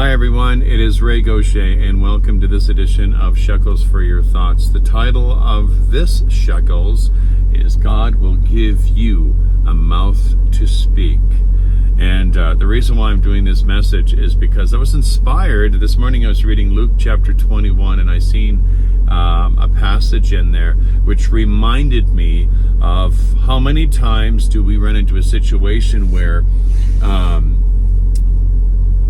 Hi everyone, it is Ray Gauthier and welcome to this edition of Shekels For Your Thoughts. The title of this Shekels is God Will Give You a Mouth to Speak. And the reason why I'm doing this message is because I was inspired. This morning I was reading Luke chapter 21 and I seen a passage in there which reminded me of how many times do we run into a situation where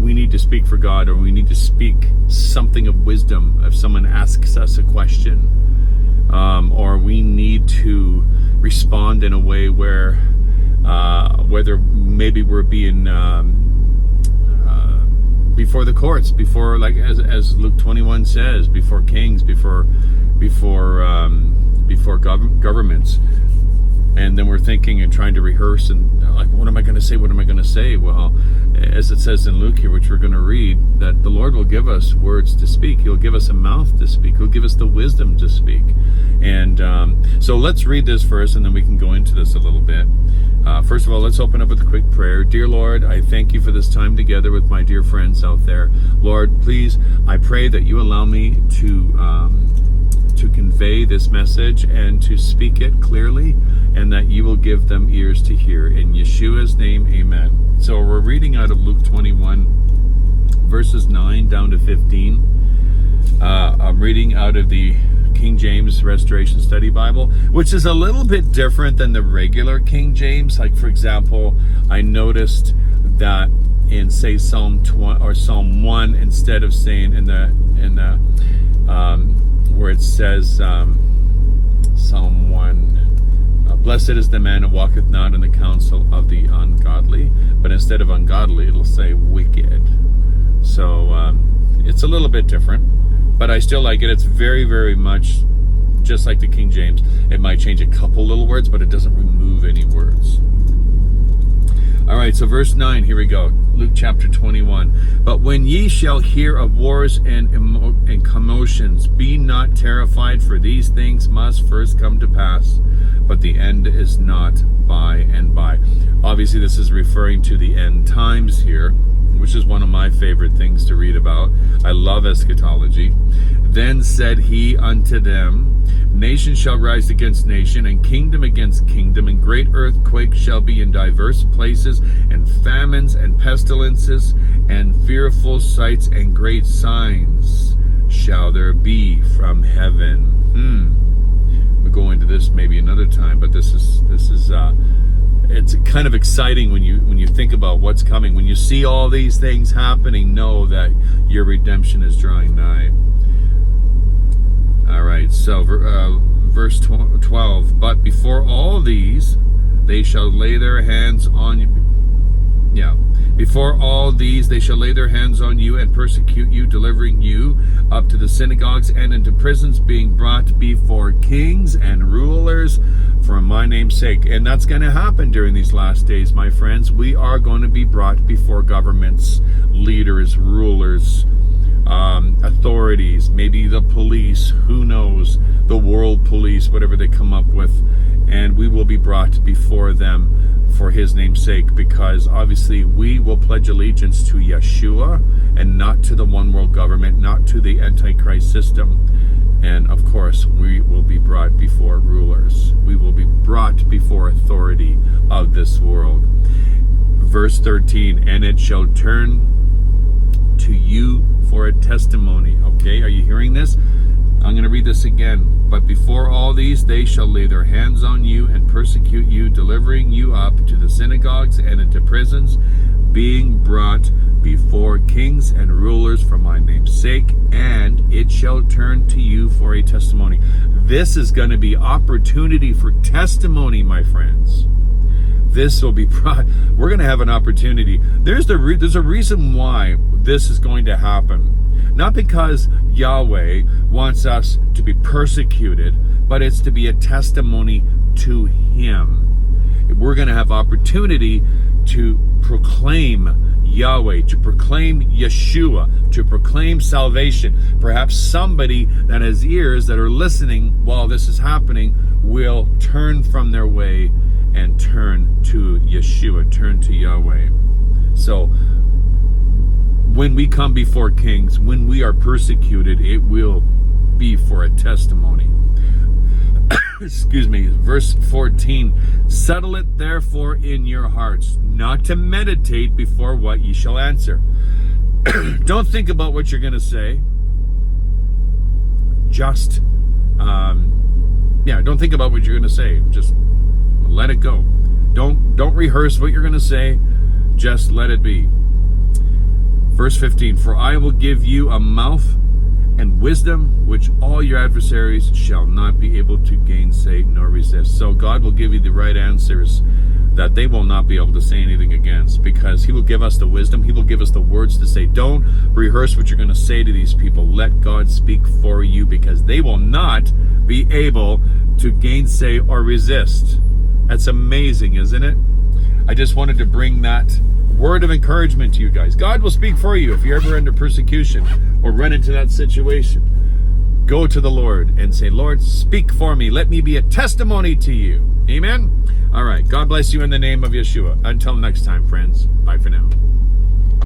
we need to speak for God, or we need to speak something of wisdom if someone asks us a question, or we need to respond in a way where whether maybe we're being before the courts, before, like as Luke 21 says, before kings, before governments. And then we're thinking and trying to rehearse and like, what am I going to say? What am I going to say? Well, as it says in Luke here, which we're going to read, that the Lord will give us words to speak. He'll give us a mouth to speak. He'll give us the wisdom to speak. And so let's read this first, and then we can go into this a little bit. First of all, let's open up with a quick prayer. Dear Lord, I thank you for this time together with my dear friends out there. Lord, please, I pray that you allow me to convey this message and to speak it clearly, and that you will give them ears to hear. In Yeshua's name, amen. So we're reading out of Luke 21, verses 9 down to 15. I'm reading out of the King James Restoration Study Bible, which is a little bit different than the regular King James. Like, for example, I noticed that in, say, Psalm 1, instead of saying in the where it says Psalm 1, blessed is the man who walketh not in the counsel of the ungodly, but instead of ungodly, it'll say wicked. So it's a little bit different, but I still like it. It's very, very much just like the King James. It might change a couple little words, but it doesn't remove any words. All right, so verse 9, here we go. Luke chapter 21. But when ye shall hear of wars and commotions, be not terrified, for these things must first come to pass, but the end is not by and by. Obviously, this is referring to the end times here, which is one of my favorite things to read about. I love eschatology. Then said he unto them, nation shall rise against nation, and kingdom against kingdom, and great earthquakes shall be in diverse places, and famines and pestilences, and fearful sights and great signs shall there be from heaven. We'll go into this maybe another time, but this is it's kind of exciting when you think about what's coming. When you see all these things happening, know that your redemption is drawing nigh. All right, so verse 12. But before all these, they shall lay their hands on you. Yeah. Before all these, they shall lay their hands on you and persecute you, delivering you up to the synagogues and into prisons, being brought before kings and rulers for my name's sake. And that's going to happen during these last days, my friends. We are going to be brought before governments, leaders, rulers, authorities, maybe the police, who knows, the world police, whatever they come up with, and we will be brought before them for his name's sake, because obviously we will pledge allegiance to Yeshua and not to the one world government, not to the Antichrist system. And of course, we will be brought before rulers. We will be brought before authority of this world. Verse 13, and it shall turn to you for a testimony. Okay, are you hearing this? I'm going to read this again. But before all these, they shall lay their hands on you and persecute you, delivering you up to the synagogues and into prisons, being brought before kings and rulers for my name's sake, and it shall turn to you for a testimony. This is going to be opportunity for testimony, my friends. This will be brought. We're going to have an opportunity. There's a reason why this is going to happen. Not because Yahweh wants us to be persecuted, but it's to be a testimony to Him. We're going to have opportunity to proclaim Yahweh, to proclaim Yeshua, to proclaim salvation. Perhaps somebody that has ears that are listening while this is happening will turn from their way and turn to Yeshua, turn to Yahweh. So when we come before kings, when we are persecuted, it will be for a testimony. Excuse me. Verse 14, settle it therefore in your hearts, not to meditate before what ye shall answer. Don't think about what you're going to say. Just, don't think about what you're going to say. Just let it go. Don't rehearse what you're going to say. Just let it be. Verse 15, for I will give you a mouth and wisdom which all your adversaries shall not be able to gainsay nor resist. So God will give you the right answers that they will not be able to say anything against, because he will give us the wisdom. He will give us the words to say. Don't rehearse what you're going to say to these people. Let God speak for you, because they will not be able to gainsay or resist. That's amazing, isn't it? I just wanted to bring that word of encouragement to you guys. God will speak for you if you're ever under persecution or run into that situation. Go to the Lord and say, Lord, speak for me. Let me be a testimony to you. Amen? All right. God bless you in the name of Yeshua. Until next time, friends. Bye for now.